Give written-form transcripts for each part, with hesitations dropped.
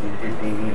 CCTV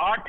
8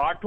8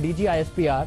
DG ISPR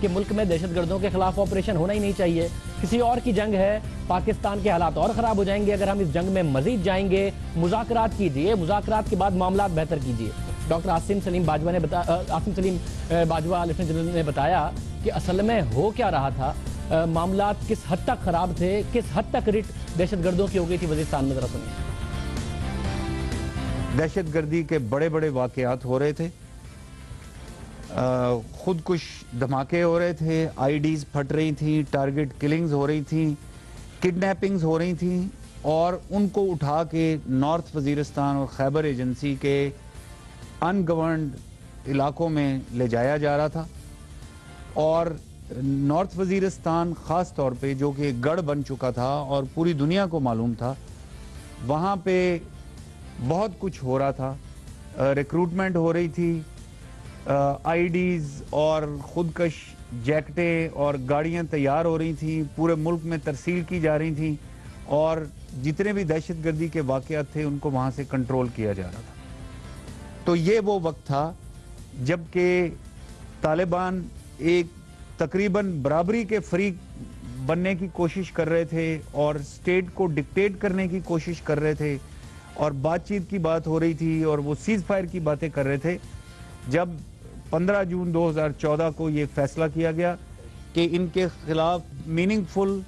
کہ ملک میں دہشت گردوں کے خلاف آپریشن ہونا ہی نہیں چاہیے. کسی اور کی جنگ ہے, پاکستان کے حالات اور خراب ہو جائیں گے اگر ہم اس جنگ میں مزید جائیں گے. مذاکرات کیجیے, مذاکرات کے بعد معاملات بہتر کیجیے. Doctor Asim Saleem Bajwa lieutenant general نے بتایا کہ اصل میں ہو کیا رہا تھا, معاملات کس حد تک خراب تھے, کس حد تک رٹ دہشت گردوں کی ہو گئی تھی وزیرستان میں. ذرا سنیے. دہشت گردی کے بڑے بڑے واقعات ہو رہے تھے, خودکش دھماکے ہو رہے تھے, آئی ڈیز پھٹ رہی تھیں, ٹارگٹ کلنگز ہو رہی تھیں, کڈنیپنگز ہو رہی تھیں, اور ان کو اٹھا کے نارتھ وزیرستان اور خیبر ایجنسی کے ان گورنڈ علاقوں میں لے جایا جا رہا تھا. اور نارتھ وزیرستان خاص طور پہ جو کہ گڑھ بن چکا تھا اور پوری دنیا کو معلوم تھا, وہاں پہ بہت کچھ ہو رہا تھا. ریکروٹمنٹ ہو رہی تھی, آئی ڈیز اور خودکش جیکٹیں اور گاڑیاں تیار ہو رہی تھیں, پورے ملک میں ترسیل کی جا رہی تھیں, اور جتنے بھی دہشت گردی کے واقعات تھے ان کو وہاں سے کنٹرول کیا جا رہا تھا. تو یہ وہ وقت تھا جب کہ طالبان ایک تقریباً برابری کے فریق بننے کی کوشش کر رہے تھے اور اسٹیٹ کو ڈکٹیٹ کرنے کی کوشش کر رہے تھے, اور بات چیت کی بات ہو رہی تھی اور وہ سیز فائر کی باتیں کر رہے تھے. جب 15 جون 2014 کو یہ فیصلہ کیا گیا کہ ان کے خلاف میننگ فل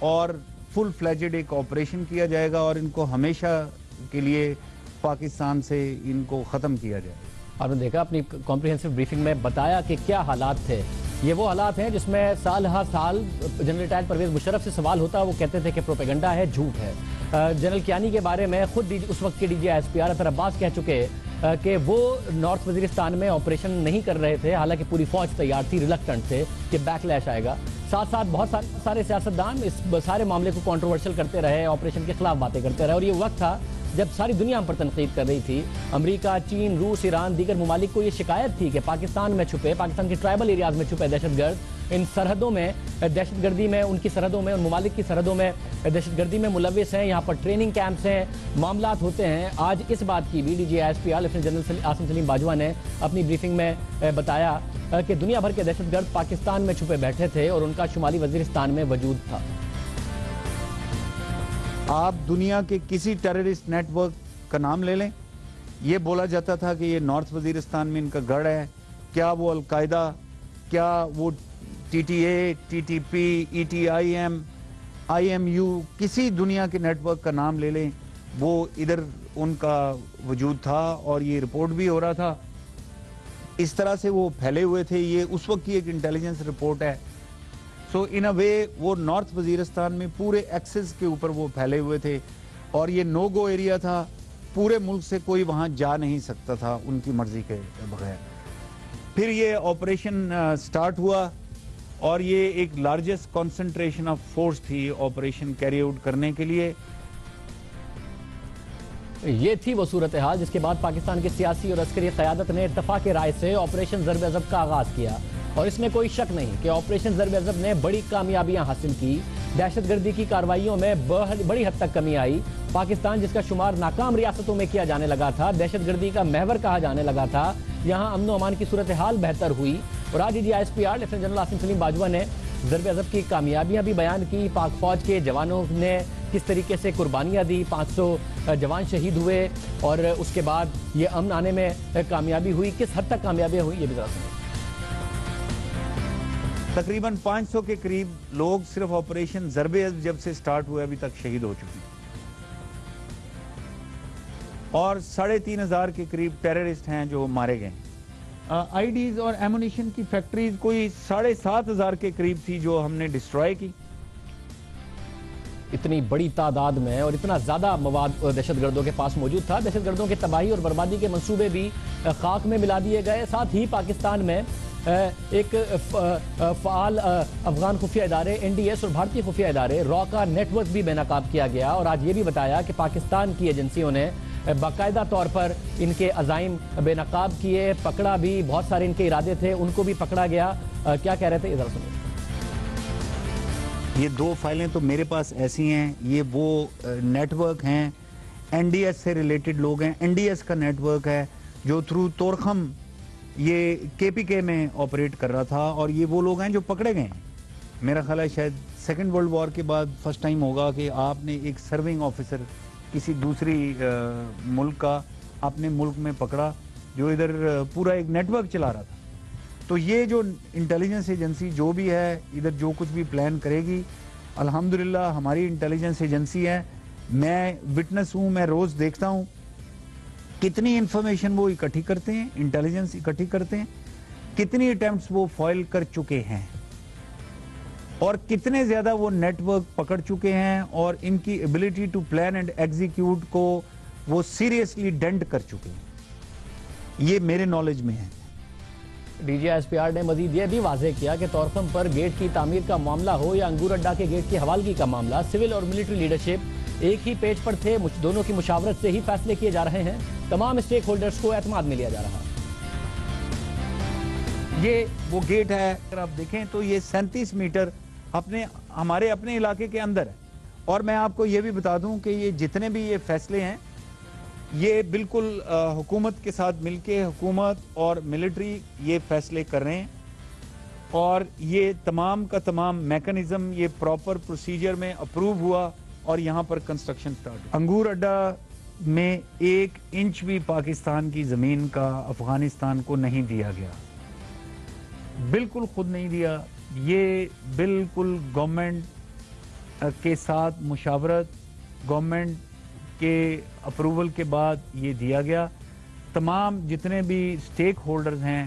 اور فل فلیجڈ ایک آپریشن کیا جائے گا اور ان کو ہمیشہ کے لیے پاکستان سے ان کو ختم کیا جائے گا. آپ نے دیکھا اپنی کمپریہنسو بریفنگ میں بتایا کہ کیا حالات تھے. یہ وہ حالات ہیں جس میں سال ہر سال جنرل ریٹائرڈ پرویز مشرف سے سوال ہوتا, وہ کہتے تھے کہ پروپیگنڈا ہے, جھوٹ ہے. جنرل کیانی کے بارے میں خود اس وقت کے D G S P R Athar Abbas کہہ چکے کہ وہ نارتھ وزیرستان میں آپریشن نہیں کر رہے تھے, حالانکہ پوری فوج تیار تھی, ریلکٹنٹ تھے کہ بیک لیش آئے گا. ساتھ ساتھ بہت سارے سیاستدان اس سارے معاملے کو کنٹروورشل کرتے رہے, آپریشن کے خلاف باتیں کرتے رہے, اور یہ وقت تھا جب ساری دنیا ہم پر تنقید کر رہی تھی. امریکہ, چین, روس, ایران, دیگر ممالک کو یہ شکایت تھی کہ پاکستان میں چھپے, پاکستان کے ٹرائبل ایریاز میں چھپے دہشت گرد ان سرحدوں میں دہشت گردی میں, ان کی سرحدوں میں, ان ممالک کی سرحدوں میں دہشت گردی میں ملوث ہیں. یہاں پر ٹریننگ کیمپس ہیں, معاملات ہوتے ہیں. آج اس بات کی بھی D G S P R lieutenant general Asim Saleem Bajwa نے اپنی بریفنگ میں بتایا کہ دنیا بھر کے دہشت گرد پاکستان میں چھپے بیٹھے تھے اور ان کا شمالی وزیرستان میں وجود تھا. آپ دنیا کے کسی ٹیررسٹ نیٹ ورک کا نام لے لیں, یہ بولا جاتا تھا کہ یہ نارتھ وزیرستان میں ان کا گڑھ ہے. کیا وہ القاعدہ, کیا وہ T T A, T T P, E T I am, I am you, کسی دنیا کے نیٹ ورک کا نام لے لیں, وہ ادھر ان کا وجود تھا اور یہ رپورٹ بھی ہو رہا تھا. اس طرح سے وہ پھیلے ہوئے تھے. یہ اس وقت کی ایک انٹیلیجنس رپورٹ ہے. سو ان اے وے وہ نارتھ وزیرستان میں پورے ایکسس کے اوپر وہ پھیلے ہوئے تھے, اور یہ نو گو ایریا تھا. پورے ملک سے کوئی وہاں جا نہیں سکتا تھا ان کی مرضی کے بغیر. پھر یہ آپریشن سٹارٹ ہوا, اور یہ ایک لارجسٹ کنسنٹریشن آف فورس تھی آپریشن کیری آؤٹ کرنے کے لیے. یہ تھی وہ صورتحال جس کے بعد پاکستان کی سیاسی اور عسکری قیادت نے اتفاق رائے سے آپریشن ضرب عضب کا آغاز کیا, اور اس میں کوئی شک نہیں کہ آپریشن ضرب عضب نے بڑی کامیابیاں حاصل کی. دہشت گردی کی کارروائیوں میں بڑی حد تک کمی آئی. پاکستان جس کا شمار ناکام ریاستوں میں کیا جانے لگا تھا, دہشت گردی کا محور کہا جانے لگا تھا, یہاں امن و امان کی صورتحال بہتر ہوئی. اور آج D S P R lieutenant general Asim Saleem Bajwa نے ضرب عضب کی کامیابیاں بھی بیان کی. پاک فوج کے جوانوں نے کس طریقے سے قربانیاں دی, 500 جوان شہید ہوئے, اور اس کے بعد یہ امن آنے میں کامیابی ہوئی. کس حد تک کامیابیاں ہوئی یہ بھی ذرا سنیں. تقریباً 500 کے قریب لوگ صرف آپریشن ضرب عضب جب سے سٹارٹ ہوئے ابھی تک شہید ہو چکی, اور 3500 کے قریب ٹیررسٹ ہیں جو مارے گئے. آئی ڈیز اور ایمونیشن کی فیکٹریز کوئی 7500 کے قریب تھی جو ہم نے ڈسٹرائے کی. اتنی بڑی تعداد میں اور اتنا زیادہ مواد دہشت گردوں کے پاس موجود تھا. دہشت گردوں کے تباہی اور بربادی کے منصوبے بھی خاک میں ملا دیے گئے. ساتھ ہی پاکستان میں ایک فعال افغان خفیہ ادارے این ڈی ایس اور بھارتی خفیہ ادارے را کا نیٹ ورک بھی بے نقاب کیا گیا. اور آج یہ بھی بتایا کہ پاکستان کی ایجنسیوں نے باقاعدہ طور پر ان کے عزائم بے نقاب کیے, پکڑا بھی. بہت سارے ان کے ارادے تھے, ان کو بھی پکڑا گیا. کیا کہہ رہے تھے ادھر سنیں. یہ 2 فائلیں تو میرے پاس ایسی ہیں, یہ وہ نیٹ ورک ہیں, این ڈی ایس سے ریلیٹڈ لوگ ہیں. این ڈی ایس کا نیٹ ورک ہے جو تھرو تورخم یہ KPK میں آپریٹ کر رہا تھا اور یہ وہ لوگ ہیں جو پکڑے گئے ہیں. میرا خیال ہے شاید سیکنڈ ورلڈ وار کے بعد فرسٹ ٹائم ہوگا کہ آپ نے ایک سرونگ آفیسر کسی دوسری ملک کا اپنے ملک میں پکڑا جو ادھر پورا ایک نیٹ ورک چلا رہا تھا. تو یہ جو انٹیلیجنس ایجنسی جو بھی ہے ادھر جو کچھ بھی پلان کرے گی, الحمدللہ ہماری انٹیلیجنس ایجنسی ہے, میں وٹنس ہوں, میں روز دیکھتا ہوں کتنی انفارمیشن وہ اکٹھی کرتے ہیں, انٹیلیجنس اکٹھی کرتے ہیں, کتنی اٹیمپٹس وہ فائل کر چکے ہیں اور کتنے زیادہ وہ نیٹ ورک پکڑ چکے ہیں اور ان کی ability to plan and execute کو وہ سیریسلی ڈینٹ کر چکے ہیں. یہ میرے نالج میں ہے. DGISPR نے مزید یہ بھی واضح کیا کہ طورخم پر گیٹ کی تعمیر کا معاملہ ہو یا انگور اڈا کے گیٹ کی حوالگی کا معاملہ, سول اور ملٹری لیڈرشپ ایک ہی پیج پر تھے, دونوں کی مشاورت سے ہی فیصلے کیے جا رہے ہیں, تمام اسٹیک ہولڈرز کو اعتماد میں لیا جا رہا. یہ وہ گیٹ ہے, اگر آپ دیکھیں تو یہ 37 میٹر ہمارے اپنے علاقے کے اندر ہے. اور میں آپ کو یہ بھی بتا دوں کہ یہ جتنے بھی یہ فیصلے ہیں یہ بالکل حکومت کے ساتھ مل کے حکومت اور ملٹری یہ فیصلے کر رہے ہیں اور یہ تمام کا تمام میکنزم یہ پراپر پروسیجر میں اپروو ہوا اور یہاں پر کنسٹرکشن سٹارٹ. انگور اڈا میں 1 انچ بھی پاکستان کی زمین کا افغانستان کو نہیں دیا گیا, بالکل خود نہیں دیا. یہ بالکل گورنمنٹ کے ساتھ مشاورت, گورنمنٹ کے اپروول کے بعد یہ دیا گیا. تمام جتنے بھی سٹیک ہولڈرز ہیں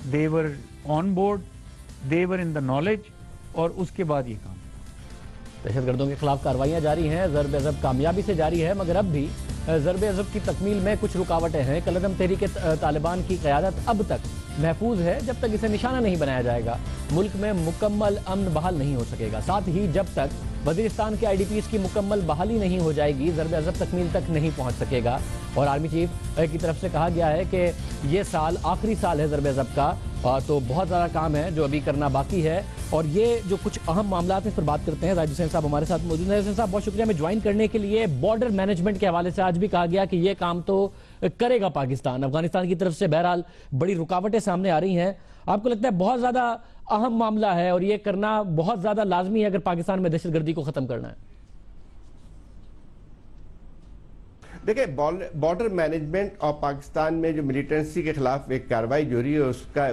they were on board, they were in the knowledge, اور اس کے بعد یہ کام. دہشت گردوں کے خلاف کاروائیاں جاری ہیں, ضرب عضب کامیابی سے جاری ہے, مگر اب بھی ضرب عضب کی تکمیل میں کچھ رکاوٹیں ہیں. کالعدم تحریک طالبان کی قیادت اب تک محفوظ ہے جب تک اسے نشانہ نہیں بنایا جائے گا. ملک میں مکمل امن بحال نہیں ہو سکے گا. ساتھ ہی جب تک وزیرستان کے IDPs کی مکمل بحالی نہیں ہو جائے گی ضرب عضب تکمیل تک نہیں پہنچ سکے گا. اور آرمی چیف کی طرف سے کہا گیا ہے کہ یہ سال آخری سال ہے ضرب عضب کا, تو بہت زیادہ کام ہے جو ابھی کرنا باقی ہے. اور یہ جو کچھ اہم معاملات ہیں اس پر بات کرتے ہیں. راجد حسین صاحب ہمارے ساتھ موجود ہیں. حسین صاحب بہت شکریہ ہمیں جوائن کرنے کے لیے. بارڈر مینجمنٹ کے حوالے سے آج بھی کہا گیا کہ یہ کام تو کرے گا پاکستان. افغانستان کی طرف سے بہرحال بڑی رکاوٹیں سامنے آ رہی ہیں. آپ کو لگتا ہے بہت زیادہ اہم معاملہ ہے اور یہ کرنا بہت زیادہ لازمی ہے اگر پاکستان میں دہشت گردی کو ختم کرنا ہے؟ دیکھیں, بارڈر مینجمنٹ اور پاکستان میں جو ملیٹنسی کے خلاف ایک کارروائی جو رہی ہے اس کا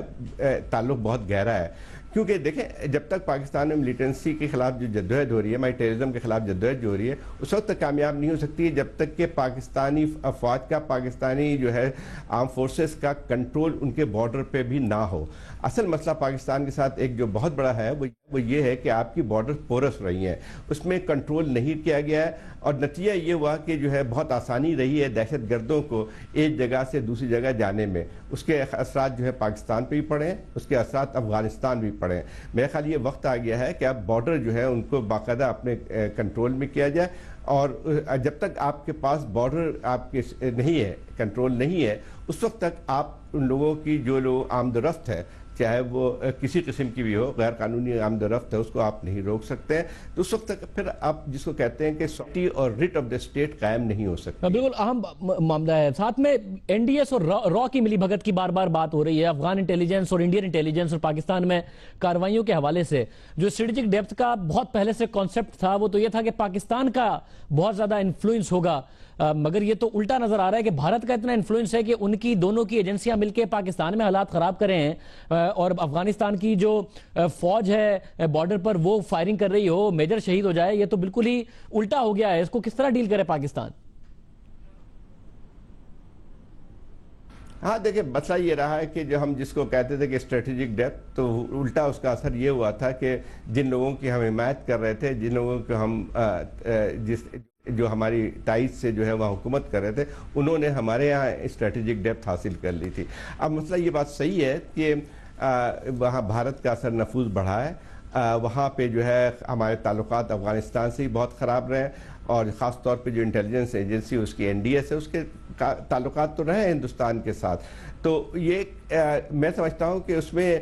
تعلق بہت گہرا ہے. کیونکہ دیکھیں جب تک پاکستان میں ملیٹنسی کے خلاف جو جدوجہد ہو رہی ہے, مائی ٹیررزم کے خلاف جدوجہد جو ہو رہی ہے, اس وقت تک کامیاب نہیں ہو سکتی ہے جب تک کہ پاکستانی افواج کا, پاکستانی جو ہے آرم فورسز کا کنٹرول ان کے بارڈر پہ بھی نہ ہو. اصل مسئلہ پاکستان کے ساتھ ایک جو بہت بڑا ہے وہ یہ ہے کہ آپ کی بارڈر پورس رہی ہیں, اس میں کنٹرول نہیں کیا گیا ہے اور نتیجہ یہ ہوا کہ جو ہے بہت آسانی رہی ہے دہشت گردوں کو ایک جگہ سے دوسری جگہ جانے میں. اس کے اثرات جو ہے پاکستان پہ بھی پڑے ہیں, اس کے اثرات افغانستان بھی پڑے ہیں. میرے خیال یہ وقت آ گیا ہے کہ اب بارڈر جو ہے ان کو باقاعدہ اپنے کنٹرول میں کیا جائے, اور جب تک آپ کے پاس بارڈر آپ کے نہیں ہے, کنٹرول نہیں ہے, اس وقت تک آپ ان لوگوں کی جو لوگ آمد و رفت ہے, چاہے وہ کسی قسم کی بھی ہو, غیر قانونی آمد و رفت ہے, اس کو آپ نہیں روک سکتے ہیں. تو اس وقت تک پھر آپ جس کو کہتے ہیں کہ سوورٹی اور ریٹ آف دا اسٹیٹ قائم نہیں ہو سکتا. بالکل اہم معاملہ ہے. ساتھ میں NDS اور را کی ملی بھگت کی بار بار بات ہو رہی ہے. افغان انٹیلیجنس اور انڈین انٹیلیجنس اور پاکستان میں کارروائیوں کے حوالے سے جو اسٹریٹجک ڈیپتھ کا بہت پہلے سے کانسیپٹ تھا وہ تو یہ تھا کہ پاکستان کا بہت زیادہ انفلوئنس ہوگا, مگر یہ تو الٹا نظر آ رہا ہے کہ بھارت کا اتنا انفلوئنس ہے کہ ان کی دونوں کی ایجنسیاں مل کے پاکستان میں حالات خراب کرے ہیں, اور افغانستان کی جو فوج ہے بارڈر پر وہ فائرنگ کر رہی ہو, میجر شہید ہو جائے. یہ تو بالکل ہی الٹا ہو گیا ہے. اس کو کس طرح ڈیل کرے پاکستان؟ ہاں دیکھیں, مسئلہ یہ رہا ہے کہ جو ہم جس کو کہتے تھے کہ اسٹریٹجک ڈیپتھ, تو الٹا اس کا اثر یہ ہوا تھا کہ جن لوگوں کی ہم حمایت کر رہے تھے, جن لوگوں کو ہم جو ہماری ٹائز سے جو ہے وہاں حکومت کر رہے تھے, انہوں نے ہمارے یہاں اسٹریٹجک ڈیپتھ حاصل کر لی تھی. اب مسئلہ یہ بات صحیح ہے کہ وہاں بھارت کا اثر نفوذ بڑھا ہے, وہاں پہ جو ہے ہمارے تعلقات افغانستان سے ہی بہت خراب رہے, اور خاص طور پہ جو انٹیلیجنس ایجنسی اس کی NDS ہے, اس کے تعلقات تو رہے ہندوستان کے ساتھ. تو یہ میں سمجھتا ہوں کہ اس میں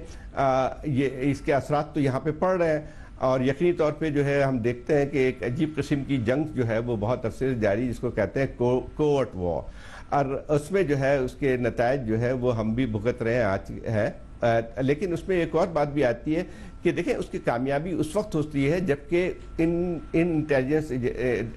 اس کے اثرات تو یہاں پہ پڑ رہے ہیں, اور یقینی طور پہ جو ہے ہم دیکھتے ہیں کہ ایک عجیب قسم کی جنگ جو ہے وہ بہت عرصے سے جاری, جس کو کہتے ہیں کوورٹ وار. اور اس میں جو ہے اس کے نتائج جو ہے وہ ہم بھی بھگت رہے ہیں آج ہے. لیکن اس میں ایک اور بات بھی آتی ہے کہ دیکھیں اس کی کامیابی اس وقت ہوتی ہے جبکہ ان انٹیلیجنس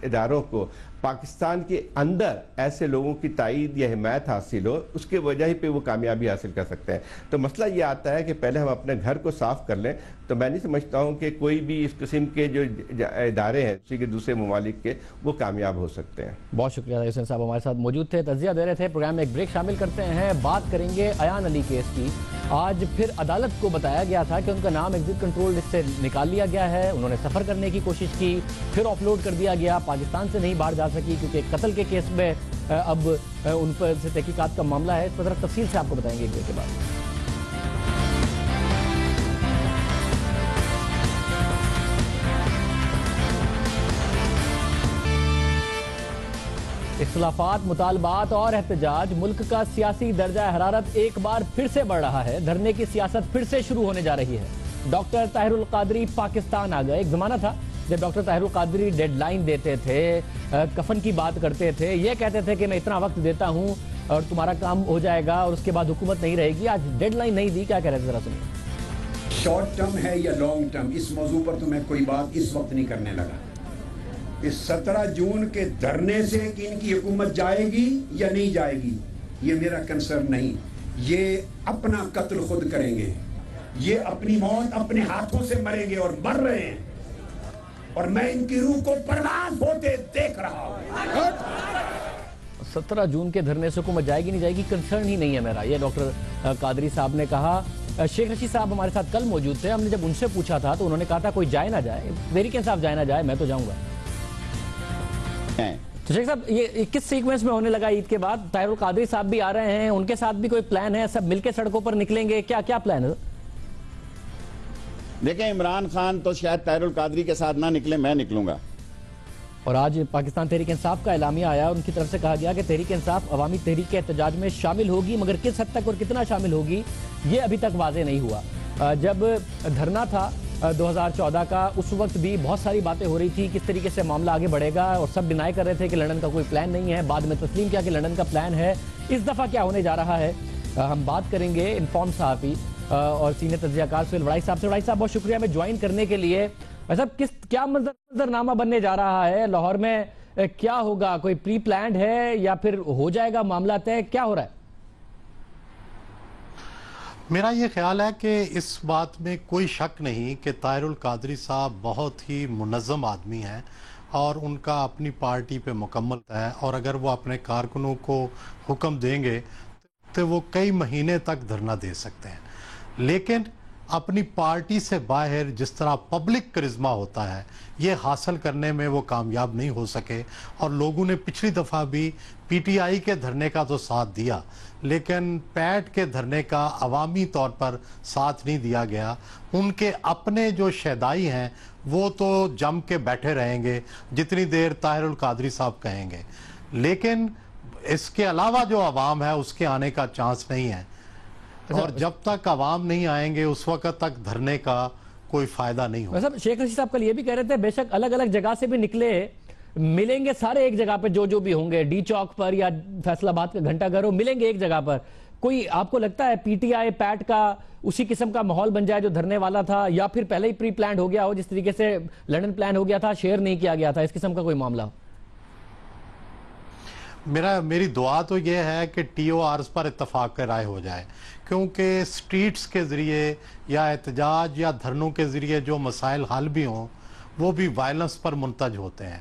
اداروں کو پاکستان کے اندر ایسے لوگوں کی تائید یا حمایت حاصل ہو, اس کے وجہ پہ وہ کامیابی حاصل کر سکتے ہیں. تو مسئلہ یہ آتا ہے کہ پہلے ہم اپنے گھر کو صاف کر لیں. تو میں نہیں سمجھتا ہوں کہ کوئی بھی اس قسم کے جو ادارے ہیں اسی کے دوسرے ممالک کے وہ کامیاب ہو سکتے ہیں. بہت شکریہ حسین صاحب ہمارے ساتھ موجود تھے, تجزیہ دے رہے تھے. پروگرام میں ایک بریک شامل کرتے ہیں, بات کریں گے ایان علی کیس کی. آج پھر عدالت کو بتایا گیا تھا کہ ان کا نام ایگزٹ کنٹرول لسٹ سے نکال لیا گیا ہے. انہوں نے سفر کرنے کی کوشش کی, پھر آف لوڈ کر دیا گیا, پاکستان سے نہیں باہر جا سکی کیونکہ قتل کے کیس میں اب ان پر سے تحقیقات کا معاملہ ہے. اس پر ذرا تفصیل سے آپ کو بتائیں گے ایک بریک کے بعد. اختلافات, مطالبات اور احتجاج, ملک کا سیاسی درجہ حرارت ایک بار پھر سے بڑھ رہا ہے. دھرنے کی سیاست پھر سے شروع ہونے جا رہی ہے. ڈاکٹر طاہر القادری پاکستان آ گئے. ایک زمانہ تھا جب doctor Tahir ul-Qadri deadline دیتے تھے, کفن کی بات کرتے تھے, یہ کہتے تھے کہ میں اتنا وقت دیتا ہوں اور تمہارا کام ہو جائے گا اور اس کے بعد حکومت نہیں رہے گی. آج ڈیڈ لائن نہیں دی, کیا کہہ رہے تھے ذرا سنیے. شارٹ ٹرم ہے یا لانگ ٹرم, اس موضوع پر تو میں کوئی بات اس وقت نہیں کرنے لگا. اس 17 جون کے دھرنے سے کہ ان کی حکومت جائے گی یا نہیں جائے گی یہ میرا کنسرن نہیں. یہ اپنا قتل خود کریں گے, یہ اپنی موت اپنے ہاتھوں سے مریں گے اور مر رہے ہیں, اور میں ان کی روح کو پرواز ہوتے دیکھ رہا ہوں. 17 جون کے دھرنے سے حکومت جائے گی نہیں جائے گی کنسرن ہی نہیں ہے میرا, یہ ڈاکٹر قادری صاحب نے کہا. شیخ رشید صاحب ہمارے ساتھ کل موجود تھے. ہم نے جب ان سے پوچھا تھا تو انہوں نے کہا تھا کوئی جائے نہ جائے, تحریک انصاف جائے نہ جائے, میں تو جاؤں گا. تو شیخ صاحب یہ کس سیکوینس میں ہونے لگا عید کے بعد؟ طاہر القادری صاحب بھی آ رہے ہیں, ان کے ساتھ بھی کوئی پلان ہے, سب مل کے سڑکوں پر نکلیں گے, کیا پلان ہے؟ دیکھیں عمران خان تو شاید طاہر القادری کے ساتھ نہ نکلے, میں نکلوں گا. اور آج پاکستان تحریک انصاف کا اعلامیہ آیا, ان کی طرف سے کہا گیا کہ تحریک انصاف عوامی تحریک کے احتجاج میں شامل ہوگی, مگر کس حد تک اور کتنا شامل ہوگی یہ ابھی تک واضح نہیں ہوا. جب دھرنا تھا 2014 کا, اس وقت بھی بہت ساری باتیں ہو رہی تھی کس طریقے سے معاملہ آگے بڑھے گا, اور سب ڈینائی کر رہے تھے کہ لندن کا کوئی پلان نہیں ہے. بعد میں تسلیم کیا کہ لندن کا پلان ہے. اس دفعہ کیا ہونے جا رہا ہے ہم بات کریں گے انفارم صحافی اور سینئر تجزیہ کار سہیل وڑائی صاحب سے. وڑائی صاحب بہت شکریہ ہمیں جوائن کرنے کے لیے. صاحب کیا منظرنامہ بننے جا رہا ہے لاہور میں, کیا ہوگا, کوئی پری پلانڈ ہے یا پھر ہو جائے گا معاملہ طے, کیا ہو رہا ہے؟ میرا یہ خیال ہے کہ اس بات میں کوئی شک نہیں کہ طاہر القادری صاحب بہت ہی منظم آدمی ہیں اور ان کا اپنی پارٹی پہ مکمل ہے, اور اگر وہ اپنے کارکنوں کو حکم دیں گے تو وہ کئی مہینے تک دھرنا دے سکتے ہیں. لیکن اپنی پارٹی سے باہر جس طرح پبلک کرزمہ ہوتا ہے یہ حاصل کرنے میں وہ کامیاب نہیں ہو سکے. اور لوگوں نے پچھلی دفعہ بھی پی ٹی آئی کے دھرنے کا تو ساتھ دیا, لیکن پیٹ کے دھرنے کا عوامی طور پر ساتھ نہیں دیا گیا. ان کے اپنے جو شہدائی ہیں وہ تو جم کے بیٹھے رہیں گے جتنی دیر طاہر القادری صاحب کہیں گے, لیکن اس کے علاوہ جو عوام ہے اس کے آنے کا چانس نہیں ہے. اور جب تک عوام نہیں آئیں گے اس وقت تک دھرنے کا کوئی فائدہ نہیں ہوگا. شیخ رشید صاحب کل یہ بھی کہہ رہے تھے بے شک الگ الگ جگہ سے بھی نکلے, ملیں گے سارے ایک جگہ پہ, جو بھی ہوں گے, ڈی چوک پر یا فیصل آباد کا گھنٹہ گھر ہو, ملیں گے ایک جگہ پر. کوئی آپ کو لگتا ہے پی ٹی آئی پیٹ کا اسی قسم کا ماحول بن جائے جو دھرنے والا تھا, یا پھر پہلے ہی پری پلانڈ ہو گیا ہو جس طریقے سے لندن پلان ہو گیا تھا, شیئر نہیں کیا گیا تھا, اس قسم کا کوئی معاملہ ہو؟ میری دعا تو یہ ہے کہ ٹی او آرز پر اتفاق رائے ہو جائے, کیونکہ سٹریٹس کے ذریعے یا احتجاج یا دھرنوں کے ذریعے جو مسائل حل بھی ہوں وہ بھی وائلنس پر منتج ہوتے ہیں.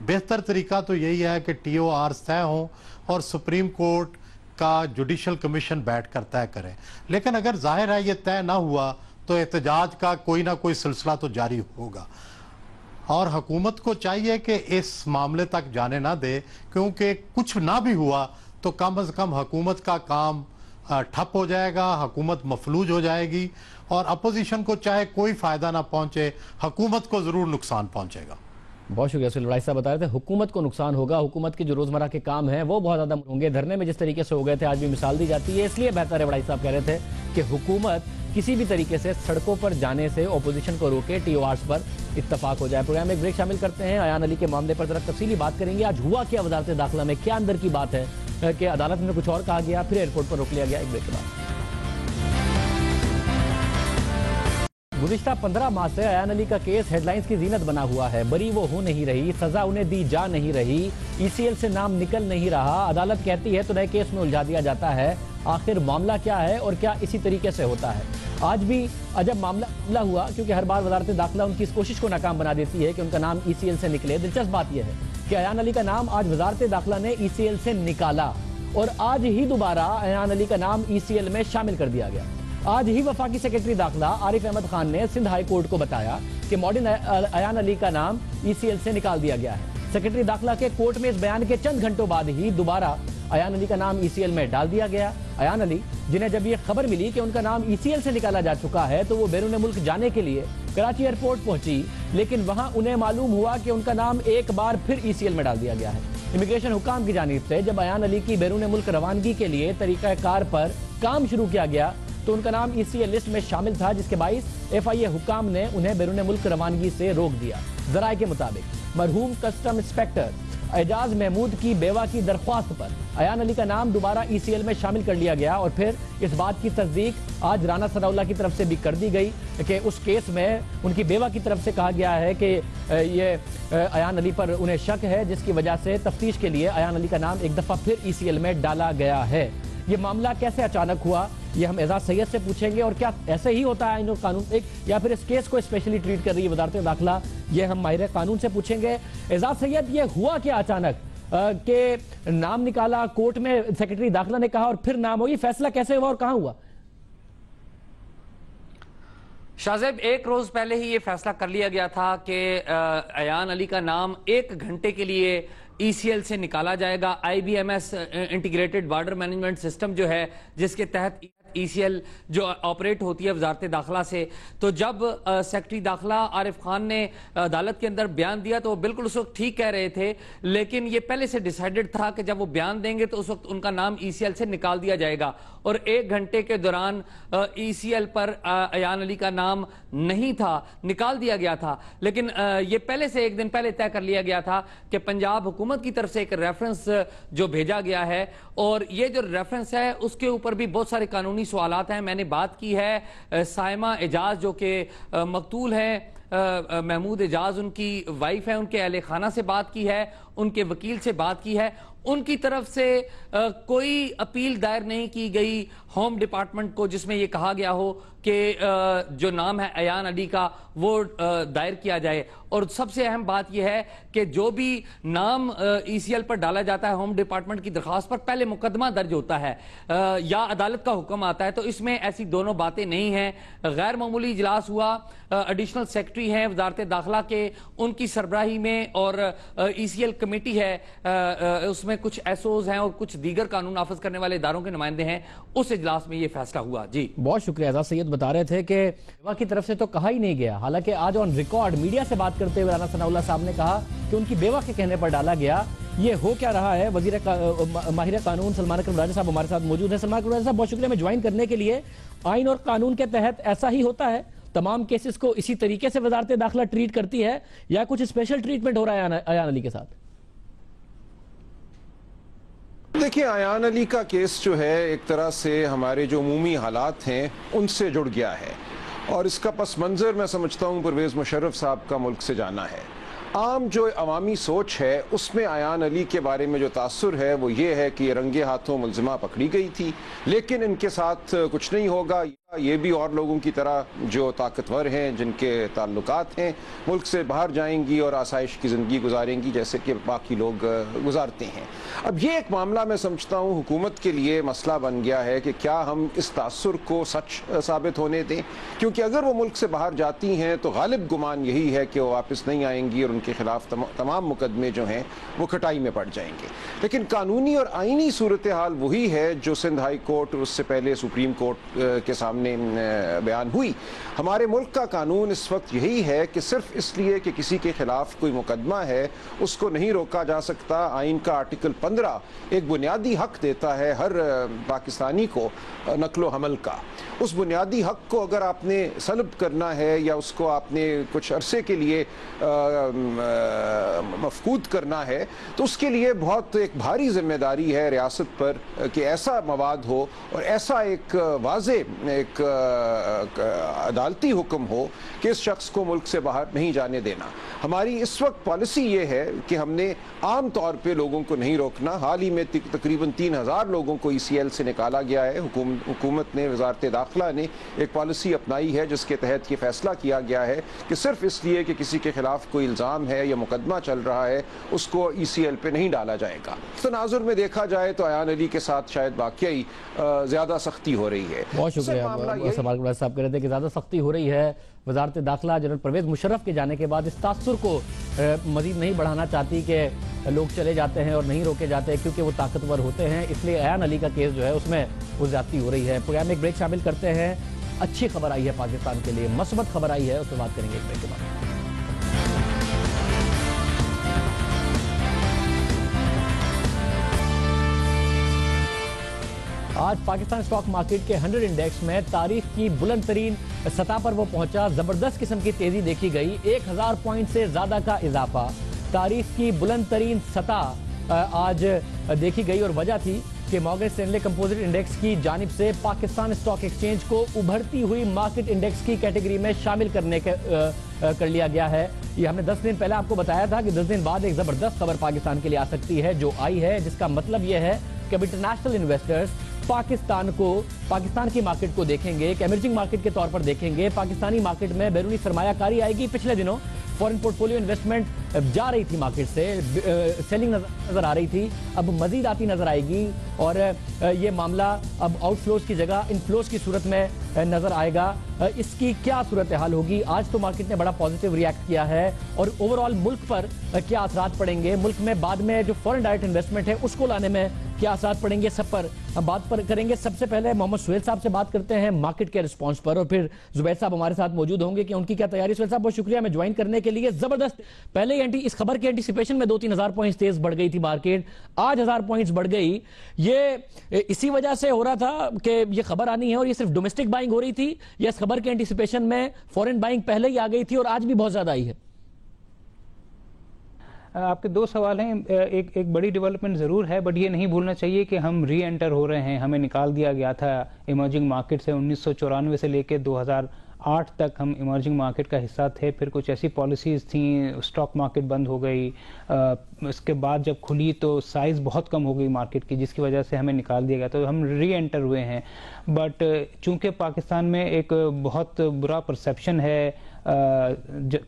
بہتر طریقہ تو یہی ہے کہ ٹی او آرز طے ہوں اور سپریم کورٹ کا جوڈیشل کمیشن بیٹھ کر طے کرے. لیکن اگر ظاہر ہے یہ طے نہ ہوا تو احتجاج کا کوئی نہ کوئی سلسلہ تو جاری ہوگا, اور حکومت کو چاہیے کہ اس معاملے تک جانے نہ دے, کیونکہ کچھ نہ بھی ہوا تو کم از کم حکومت کا کام ٹھپ ہو جائے گا, حکومت مفلوج ہو جائے گی, اور اپوزیشن کو چاہے کوئی فائدہ نہ پہنچے حکومت کو ضرور نقصان پہنچے گا. بہت شکریہ سہیل وڑائی صاحب. بتا رہے تھے حکومت کو نقصان ہوگا, حکومت کے جو روزمرہ کے کام ہیں وہ بہت زیادہ ہوں گے. دھرنے میں جس طریقے سے ہو گئے تھے آج بھی مثال دی جاتی ہے, اس لیے بہتر ہے, وڑائی صاحب کہہ رہے تھے کہ حکومت کسی بھی طریقے سے سڑکوں پر جانے سے اپوزیشن کو روکے, ٹی او آرز پر اتفاق ہو جائے. پروگرام میں ایک بریک شامل کرتے ہیں, ایان علی کے معاملے پر ذرا تفصیلی بات کریں گے. آج ہوا کیا وزارت داخلہ میں, کیا اندر کی بات ہے, کہ عدالت میں کچھ اور کہا گیا, پھر ایئرپورٹ پر روک لیا گیا. ایک بریک کے بعد. گزشتہ 15 ماہ سے ایان علی کا کیس ہیڈ لائنز کی زینت بنا ہوا ہے. بری وہ ہو نہیں رہی, سزا انہیں دی جا نہیں رہی, ECL سے نام نکل نہیں رہا. عدالت کہتی ہے تو نئے کیس میں الجھا دیا جاتا ہے. آخر معاملہ کیا ہے اور کیا اسی طریقے سے ہوتا ہے؟ آج بھی عجب معاملہ ہوا, کیونکہ ہر بار وزارت داخلہ ان کی اس کوشش کو ناکام بنا دیتی ہے کہ ان کا نام ECL سے نکلے. دلچسپ بات یہ ہے کہ ایان علی کا نام آج وزارت داخلہ نے ECL سے نکالا, اور آج ہی دوبارہ ایان علی کا نام ECL میں شامل کر دیا گیا. آج ہی وفاقی سیکرٹری داخلہ عارف احمد خان نے سندھ ہائی کورٹ کو بتایا کہ ماڈرن ایان علی کا نام ECL سے نکال دیا گیا ہے. سیکرٹری داخلہ کے کورٹ میں اس بیان کے چند گھنٹوں بعد ہی دوبارہ ایان علی کا نام ECL میں ڈال دیا گیا. ایان علی, جنہیں جب یہ خبر ملی کہ ان کا نام ECL سے نکالا جا چکا ہے تو وہ بیرون ملک جانے کے لیے کراچی ایئرپورٹ پہنچی, لیکن وہاں انہیں معلوم ہوا کہ ان کا نام ایک بار پھر ECL میں ڈال دیا گیا ہے. امیگریشن حکام کی جانب سے جب ایان علی کی بیرون ملک روانگی کے لیے طریقہ کار پر کام شروع کیا گیا تو ان کا نام ECL لسٹ میں شامل تھا, جس کے باعث FIA حکام نے انہیں بیرون ملک روانگی سے روک دیا. ذرائع کے مطابق مرحوم کسٹم انسپیکٹر اعجاز محمود کی بیوہ کی درخواست پر ایان علی کا نام دوبارہ ECL میں شامل کر لیا گیا, اور پھر اس بات کی تصدیق آج رانا ثناءاللہ کی طرف سے بھی کر دی گئی کہ اس کیس میں ان کی بیوہ کی طرف سے کہا گیا ہے کہ یہ ایان علی پر انہیں شک ہے, جس کی وجہ سے تفتیش کے لیے ایان علی کا نام ایک دفعہ پھر ECL میں ڈالا گیا ہے. یہ معاملہ کیسے اچانک ہوا, یہ ہم اعجاز سید سے پوچھیں گے, اور کیا ایسے ہی ہوتا ہے آئین اور قانون ایک, یا پھر اس کیس کو اسپیشلی ٹریٹ کر رہی ہے وزارت داخلہ, یہ ہم ماہر قانون سے پوچھیں گے. اعجاز سید, یہ ہوا کیا اچانک کہ نام نکالا کورٹ میں, سیکرٹری داخلہ نے کہا اور پھر نام ہو, یہ فیصلہ کیسے ہوا اور کہاں ہوا؟ شاہزیب, ایک روز پہلے ہی یہ فیصلہ کر لیا گیا تھا کہ ایان علی کا نام 1 گھنٹے کے لیے ECL سے نکالا جائے گا. IBMS integrated border management system جو ہے, جس کے تحت ECL جو آپریٹ ہوتی ہے وزارت داخلہ سے, تو جب سیکرٹری داخلہ عارف خان نے عدالت کے اندر بیان دیا تو وہ بالکل اس وقت ٹھیک کہہ رہے تھے, لیکن یہ پہلے سے ڈیسائیڈڈ تھا کہ جب وہ بیان دیں گے تو اس وقت ان کا نام ECL سے نکال دیا جائے گا, اور 1 گھنٹے کے دوران ECL پر ایان علی کا نام نہیں تھا, نکال دیا گیا تھا. لیکن یہ پہلے سے 1 دن پہلے طے کر لیا گیا تھا کہ پنجاب حکومت کی طرف سے ایک ریفرنس جو بھیجا گیا ہے, اور یہ جو ریفرنس ہے اس کے اوپر بھی بہت سارے قانونی سوالات ہیں. میں نے بات کی ہے سائمہ اعجاز جو کہ مقتول ہیں, محمود اعجاز ان کی وائف ہے, ان کے اہل خانہ سے بات کی ہے, ان کے وکیل سے بات کی ہے. ان کی طرف سے کوئی اپیل دائر نہیں کی گئی ہوم ڈپارٹمنٹ کو جس میں یہ کہا گیا ہو کہ جو نام ہے ایان علی کا وہ دائر کیا جائے. اور سب سے اہم بات یہ ہے کہ جو بھی نام ECL پر ڈالا جاتا ہے ہوم ڈپارٹمنٹ کی درخواست پر, پہلے مقدمہ درج ہوتا ہے یا عدالت کا حکم آتا ہے, تو اس میں ایسی دونوں باتیں نہیں ہیں. غیر معمولی اجلاس ہوا, ایڈیشنل سیکرٹری ہیں وزارت داخلہ کے, ان کی سربراہی میں, اور ECL کمیٹی ہے, اس میں کچھ SOs ہیں اور کچھ دیگر قانون نافذ کرنے والے اداروں کے نمائندے ہیں. اس اجلاس میں یہ فیصلہ ہوا. جی بہت شکریہ. اعجاز سید بتا رہے تھے کہ بیوہ کی طرف سے تو کہا ہی نہیں گیا, حالانکہ آج آن ریکارڈ میڈیا سے بات کرتے ہوئے رانا ثناءاللہ صاحب نے کہا کہ ان کی بیوہ کے کہنے پر ڈالا گیا. یہ ہو کیا رہا ہے؟ ماہر قانون سلمان اکرم راجہ صاحب ہمارے ساتھ موجود ہیں. سلمان اکرم راجہ صاحب, بہت شکریہ میں جوائن کرنے کے لیے. آئین اور قانون کے تحت ایسا ہی ہوتا ہے, تمام کیسز کو اسی طریقے سے وزارت داخلہ ٹریٹ کرتی ہے, یا کچھ اسپیشل ٹریٹمنٹ ہو رہا ہے ایان علی کے ساتھ؟ دیکھیں, ایان علی کا کیس جو ہے ایک طرح سے ہمارے جو عمومی حالات ہیں ان سے جڑ گیا ہے, اور اس کا پس منظر میں سمجھتا ہوں پرویز مشرف صاحب کا ملک سے جانا ہے. عام جو عوامی سوچ ہے اس میں ایان علی کے بارے میں جو تاثر ہے وہ یہ ہے کہ یہ رنگے ہاتھوں ملزمہ پکڑی گئی تھی, لیکن ان کے ساتھ کچھ نہیں ہوگا. یہ بھی اور لوگوں کی طرح جو طاقتور ہیں, جن کے تعلقات ہیں, ملک سے باہر جائیں گی اور آسائش کی زندگی گزاریں گی جیسے کہ باقی لوگ گزارتے ہیں. اب یہ ایک معاملہ میں سمجھتا ہوں حکومت کے لیے مسئلہ بن گیا ہے کہ کیا ہم اس تاثر کو سچ ثابت ہونے دیں, کیونکہ اگر وہ ملک سے باہر جاتی ہیں تو غالب گمان یہی ہے کہ وہ واپس نہیں آئیں گی اور ان کے خلاف تمام مقدمے جو ہیں وہ کھٹائی میں پڑ جائیں گے. لیکن قانونی اور آئینی صورتحال وہی ہے جو سندھ ہائی کورٹ اور اس سے پہلے سپریم کورٹ کے سامنے سامنے بیان ہوئی. ہمارے ملک کا قانون اس وقت یہی ہے کہ صرف اس لیے کہ کسی کے خلاف کوئی مقدمہ ہے اس کو نہیں روکا جا سکتا. آئین کا آرٹیکل 15 ایک بنیادی حق دیتا ہے ہر پاکستانی کو نقل و حمل کا. اس بنیادی حق کو اگر آپ نے سلب کرنا ہے یا اس کو آپ نے کچھ عرصے کے لیے مفقود کرنا ہے تو اس کے لیے بہت ایک بھاری ذمہ داری ہے ریاست پر کہ ایسا مواد ہو اور ایسا ایک واضح ایک عدالتی حکم ہو کہ اس شخص کو ملک سے باہر نہیں جانے دینا. ہماری اس وقت پالیسی یہ ہے کہ ہم نے عام طور پہ لوگوں کو نہیں روکنا. حال ہی میں تقریباً 3000 لوگوں کو ECL سے نکالا گیا ہے. حکومت نے وزارت داخلہ نے ایک پالیسی اپنائی ہے جس کے تحت یہ فیصلہ کیا گیا ہے کہ صرف اس لیے کہ کسی کے خلاف کوئی الزام ہے یا مقدمہ چل رہا ہے اس کو ECL پہ نہیں ڈالا جائے گا. تناظر میں دیکھا جائے تو ایان علی کے ساتھ شاید واقعی زیادہ سختی ہو رہی ہے. بہت شکریہ سوال صاحب کہہ رہے تھے کہ زیادہ سختی ہو رہی ہے. وزارت داخلہ جنرل پرویز مشرف کے جانے کے بعد اس تاثر کو مزید نہیں بڑھانا چاہتی کہ لوگ چلے جاتے ہیں اور نہیں روکے جاتے کیونکہ وہ طاقتور ہوتے ہیں, اس لیے ایان علی کا کیس جو ہے اس میں وہ زیادتی ہو رہی ہے. پروگرام میں ایک بریک شامل کرتے ہیں. اچھی خبر آئی ہے پاکستان کے لیے, مثبت خبر آئی ہے, اس پہ بات کریں گے ایک بریک کے بعد. آج پاکستان اسٹاک مارکیٹ کے 100 انڈیکس میں تاریخ کی بلند ترین سطح پر وہ پہنچا. زبردست قسم کی تیزی دیکھی گئی, 1000 پوائنٹ سے زیادہ کا اضافہ. تاریخ کی بلند ترین سطح آج دیکھی گئی اور وجہ تھی کہ مارگن اسٹینلے کمپوزٹ انڈیکس کی جانب سے پاکستان اسٹاک ایکسچینج کو ابھرتی ہوئی مارکیٹ انڈیکس کی کیٹیگری میں شامل کر لیا گیا ہے. یہ ہم نے 10 دن پہلے آپ کو بتایا تھا کہ 10 دن بعد ایک زبردست خبر پاکستان کے لیے آ سکتی ہے جو آئی ہے, جس کا مطلب یہ ہے کہ اب انٹرنیشنل انویسٹرز پاکستان کی مارکیٹ کو دیکھیں گے, ایک ایمرجنگ مارکیٹ کے طور پر دیکھیں گے. پاکستانی مارکیٹ میں بیرونی سرمایہ کاری آئے گی. پچھلے دنوں فورن پورٹ فولیو انویسٹمنٹ جا رہی تھی مارکیٹ سے, سیلنگ نظر آ رہی تھی, اب مزید آتی نظر آئے گی اور یہ معاملہ اب آؤٹ فلوز کی جگہ ان فلوز کی صورت میں نظر آئے گا. اس کی کیا صورتحال ہوگی؟ آج تو مارکیٹ نے بڑا پازیٹیو ریاکٹ کیا ہے اور اوور آل ملک پر کیا اثرات پڑیں گے, ملک میں بعد میں جو فورن ڈائریکٹ انویسٹمنٹ ہے اس کو لانے میں کیا اثرات پڑیں گے, سب پر ہم بات کریں گے. سب سے پہلے محمد سہیل صاحب سے بات کرتے ہیں مارکیٹ کے رسپانس پر اور پھر زبیر صاحب ہمارے ساتھ موجود ہوں گے کہ ان کی کیا تیاری. سہیل صاحب بہت شکریہ ہمیں جوائن کرنے کے لیے. زبردست پہلے ہی اس خبر کے اینٹیسپیشن میں 2-3 ہزار پوائنٹس تیز بڑھ گئی تھی مارکیٹ, آج 1000 پوائنٹس بڑھ گئی. یہ اسی وجہ سے ہو رہا تھا کہ یہ خبر آنی ہے اور یہ صرف ڈومیسٹک بائنگ ہو رہی تھی یا اس خبر کے اینٹیسپیشن میں فورن بائنگ پہلے ہی آ گئی تھی اور آج بھی بہت زیادہ آئی ہے؟ آپ کے 2 سوال ہیں. ایک بڑی ڈیولپمنٹ ضرور ہے بٹ یہ نہیں بھولنا چاہیے کہ ہم ری انٹر ہو رہے ہیں. ہمیں نکال دیا گیا تھا ایمرجنگ مارکیٹ سے 1994 سے لے کے 2008 تک ہم ایمرجنگ مارکیٹ کا حصہ تھے. پھر کچھ ایسی پالیسیز تھیں, اسٹاک مارکیٹ بند ہو گئی, اس کے بعد جب کھلی تو سائز بہت کم ہو گئی مارکیٹ کی جس کی وجہ سے ہمیں نکال دیا گیا. تو ہم ری انٹر ہوئے ہیں بٹ چونکہ پاکستان میں ایک بہت برا پرسیپشن ہے,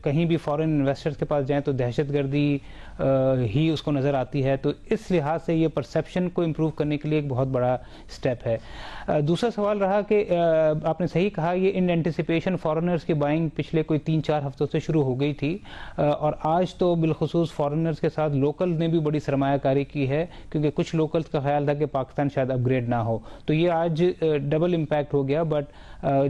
کہیں بھی فورن انویسٹرز کے پاس جائیں تو دہشت گردی ہی اس کو نظر آتی ہے, تو اس لحاظ سے یہ پرسیپشن کو امپروو کرنے کے لیے ایک بہت بڑا سٹیپ ہے. دوسرا سوال رہا کہ آپ نے صحیح کہا, یہ ان اینٹیسپیشن فورنرز کی بائنگ پچھلے کوئی 3-4 ہفتوں سے شروع ہو گئی تھی اور آج تو بالخصوص فورنرز کے ساتھ لوکل نے بھی بڑی سرمایہ کاری کی ہے کیونکہ کچھ لوکلز کا خیال تھا کہ پاکستان شاید اپ گریڈ نہ ہو, تو یہ آج ڈبل امپیکٹ ہو گیا. بٹ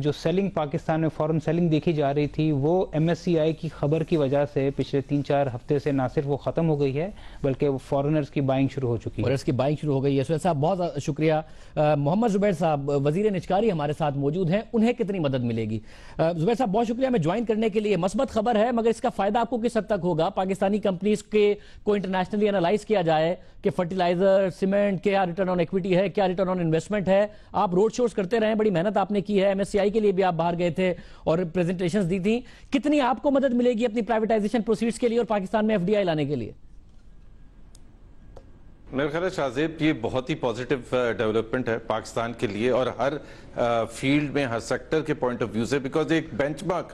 جو سیلنگ پاکستان میں فورن سیلنگ دیکھی جا رہی تھی وہ MSCI کی خبر کی وجہ سے پچھلے 3-4 ہفتے سے نہ صرف وہ ختم ہو گئی ہے بلکہ وہ فورنرز کی بائنگ شروع ہو چکی ہے. فورنرز کی بائنگ شروع ہو گئی ہے. سہیل صاحب بہت شکریہ. محمد زبیر صاحب وزیر نجکاری ہمارے ساتھ موجود ہیں, انہیں کتنی مدد ملے گی؟ زبیر صاحب بہت شکریہ ہمیں جوائن کرنے کے لیے. مثبت خبر ہے مگر اس کا فائدہ آپ کو کس حد تک ہوگا؟ پاکستانی کمپنیز کو انٹرنیشنلی انالائز کیا جائے کہ فرٹیلائزر, سیمنٹ, کیا ریٹرن آن ایکویٹی ہے, کیا ریٹرن آن انویسٹمنٹ ہے. آپ روڈ شوز کرتے رہے, بڑی محنت آپ نے کی ہے, MSCI کے لیے بھی آپ باہر گئے تھے اور پریزنٹیشنز دی تھیں. کتنی آپ کو مدد ملے گی اپنی پرائیویٹائزیشن پروسیڈز کے لیے اور پاکستان میں FDI لانے کے لیے؟ میرے خیال ہے شاہزیب یہ بہت ہی پازیٹیو ڈیولپمنٹ ہے پاکستان کے لیے اور ہر فیلڈ میں ہر سیکٹر کے پوائنٹ آف ویو سے, بیکاز ایک بینچ مارک